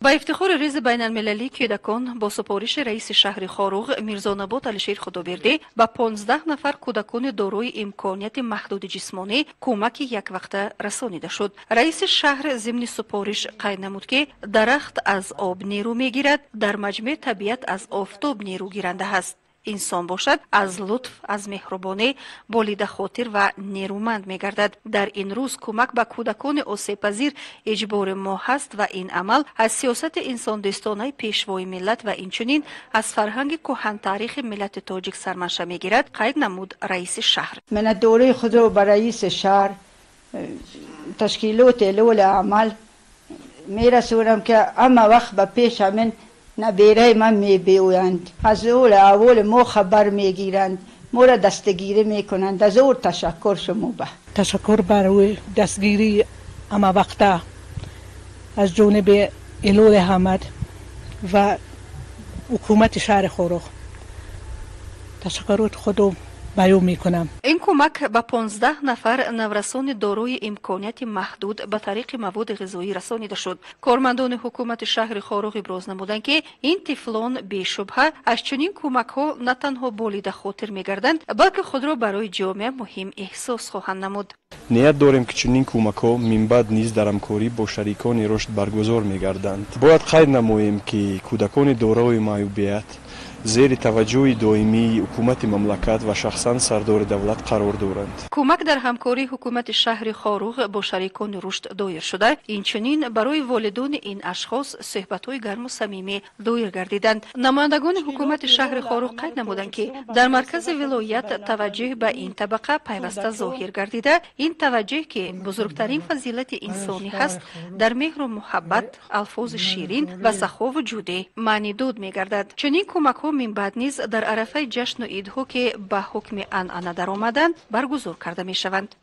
با افتخار ریز بین المللی کودکان با سپارش رئیس شهر خاروغ میرزانباد علیشیر خدابرده به 15 نفر کودکان دارای امکانیت محدود جسمانی کمک یک وقته رسانیده شد. رئیس شهر ضمن سپارش قید نمود که درخت از آب نیرو میگیرد، در مجموع طبیعت از آفتاب نیرو گیرنده است. انسان باشد از لطف، از مهربانی بالیده خاطر و نیرومند میگردد. در این روز کمک به کودکان آسیب پذیر اجبار ما هست و این عمل از سیاست انسان دوستانه پیشوای ملت و اینچنین از فرهنگ کهن تاریخ ملت تاجیک سرمنشأ میگیرد. قید نمود رئیس شهر. من دوره خود رو به رئیس شهر تشکیلات لول عمل میرسونم که اما وقت به پیش من نبیره من میبیویند، از اول ما خبر میگیرند، ما را دستگیری میکنند. از او تشکر شما به تشکر برای دستگیری اما وقتا از جانب ایلول احمد و حکومت شهر خاروغ تشکرات خودم بیان میکنم. این کمک به 15 نفر نورسان دارای امکانیت محدود به طریق مواد غذایی رسانیده شد. کارمندان حکومت شهر خاروغ ابراز نمودند که این طفلان بی‌شبهه از چنین کمک ها نه تنها بالیده خاطر میگردند بلکه خود را برای جامعه مهم احساس خواهند نمود. نیت داریم که چنین کمک ها من بعد نیز در همکاری با شریکان رشد برگزار میگردند. باید قید نماییم که کودکان دارای معیوبیت زیر توجه دائمی حکومت مملکت و شخصا سردار دولت قرار دارند. کمک در همکاری حکومت شهر خاروغ با شریکان رشد دایر شده. اینچنین برای والدین این اشخاص صحبت‌های گرم و صمیمی دایر گردیدند. نمایندگان حکومت شهر خاروغ قید نمودند که در مرکز ولایت توجه به این طبقه پیوسته ظاهر گردیده. این توجه که بزرگترین فضیلت انسانی هست، در مهر و محبت، الفاظ شیرین و سخا و جودی معنی دود می‌گردد. چنین کمک من بعد نیز در عرفه جشن و عیدها که به حکم عنعنه در آمدند برگزار کرده می شوند.